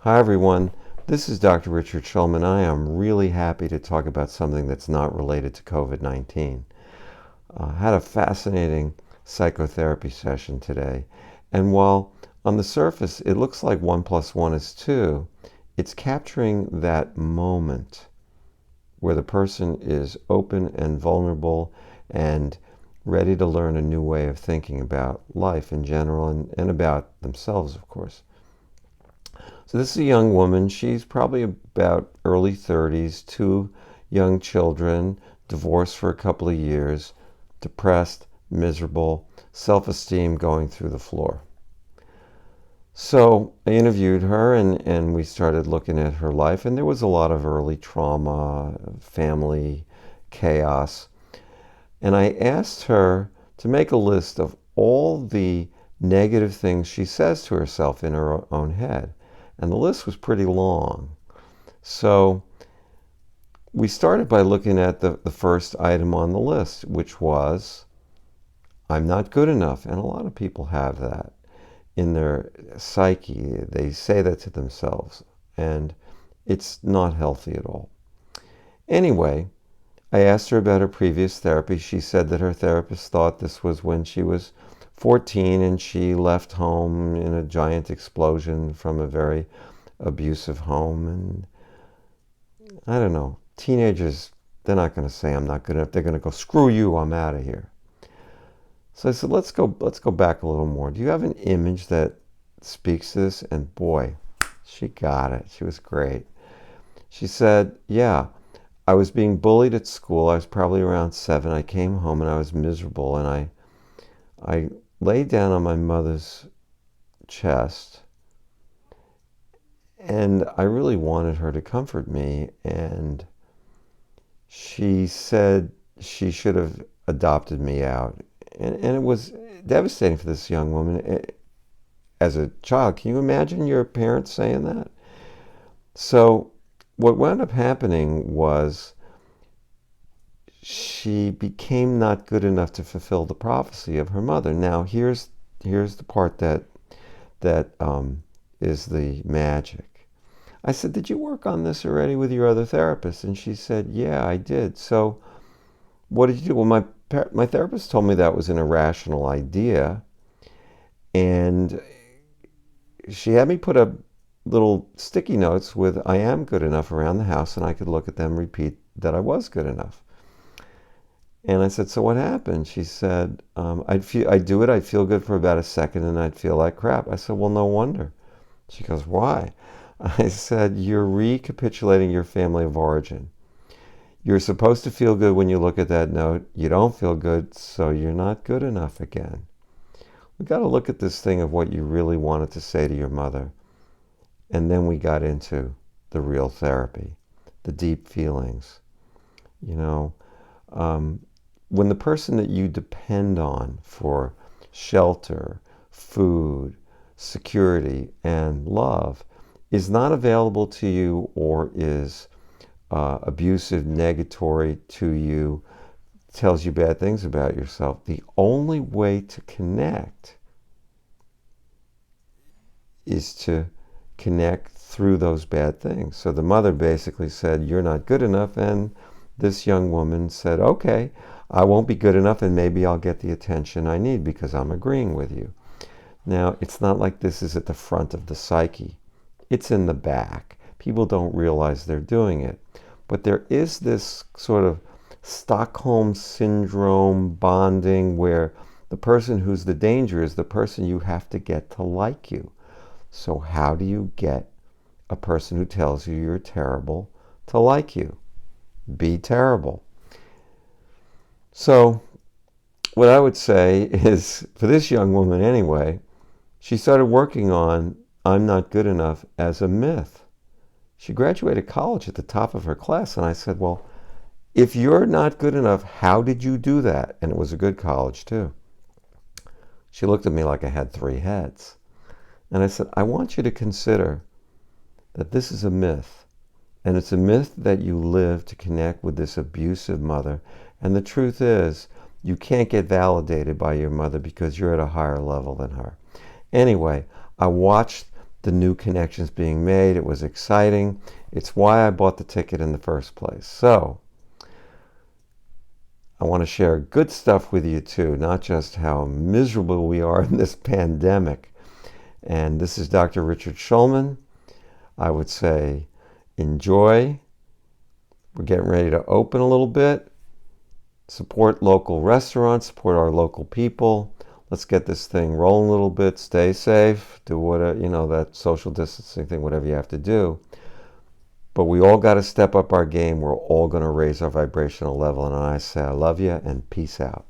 Hi everyone, this is Dr. Richard Schulman. I am really happy to talk about something that's not related to COVID-19. I had a fascinating psychotherapy session today, and while on the surface it looks like 1 plus 1 is 2, it's capturing that moment where the person is open and vulnerable and ready to learn a new way of thinking about life in general and about themselves, of course. So this is a young woman. She's probably about early 30s, 2 young children, divorced for a couple of years, depressed, miserable, self-esteem going through the floor. So I interviewed her and we started looking at her life, and there was a lot of early trauma, family chaos. And I asked her to make a list of all the negative things she says to herself in her own head. And the list was pretty long. So we started by looking at the first item on the list, which was, I'm not good enough. And a lot of people have that in their psyche. They say that to themselves, and it's not healthy at all. Anyway, I asked her about her previous therapy. She said that her therapist thought this was when she was 14 and she left home in a giant explosion from a very abusive home. And I don't know, teenagers, they're not going to say I'm not good enough. They're going to go, screw you, I'm out of here. So I said, let's go back a little more. Do you have an image that speaks to this? And boy, she got it. She was great. She said, yeah, I was being bullied at school. I was probably around 7. I came home and I was miserable, and I laid down on my mother's chest, and I really wanted her to comfort me, and she said she should have adopted me out. And it was devastating for this young woman as a child. Can you imagine your parents saying that? So what wound up happening was she became not good enough to fulfill the prophecy of her mother. Now here's the part that is the magic. I said, did you work on this already with your other therapist? And she said, yeah, I did. So what did you do? Well, my therapist told me that was an irrational idea, and she had me put up little sticky notes with I am good enough around the house, and I could look at them, repeat that I was good enough. And I said, so what happened? She said, I'd do it, I'd feel good for about a second, and I'd feel like crap. I said, well, no wonder. She goes, why? I said, you're recapitulating your family of origin. You're supposed to feel good when you look at that note. You don't feel good, so you're not good enough again. We got to look at this thing of what you really wanted to say to your mother. And then we got into the real therapy, the deep feelings. You know, when the person that you depend on for shelter, food, security, and love is not available to you, or is abusive, negatory to you, tells you bad things about yourself, the only way to connect is to connect through those bad things. So the mother basically said, you're not good enough, and this young woman said, okay, I won't be good enough, and maybe I'll get the attention I need because I'm agreeing with you. Now, it's not like this is at the front of the psyche. It's in the back. People don't realize they're doing it. But there is this sort of Stockholm syndrome bonding where the person who's the danger is the person you have to get to like you. So how do you get a person who tells you you're terrible to like you? Be terrible. So what I would say is, for this young woman anyway, she started working on I'm not good enough as a myth. She graduated college at the top of her class, and I said, well, if you're not good enough, how did you do that? And it was a good college too. She looked at me like I had 3 heads. And I said, I want you to consider that this is a myth. And it's a myth that you live to connect with this abusive mother. And the truth is, you can't get validated by your mother because you're at a higher level than her. Anyway, I watched the new connections being made. It was exciting. It's why I bought the ticket in the first place. So I want to share good stuff with you too, not just how miserable we are in this pandemic. And this is Dr. Richard Schulman. I would say enjoy. We're getting ready to open a little bit. Support local restaurants, support our local people. Let's get this thing rolling a little bit. Stay safe. Do whatever, that social distancing thing, whatever you have to do. But we all got to step up our game. We're all going to raise our vibrational level. And I say I love you and peace out.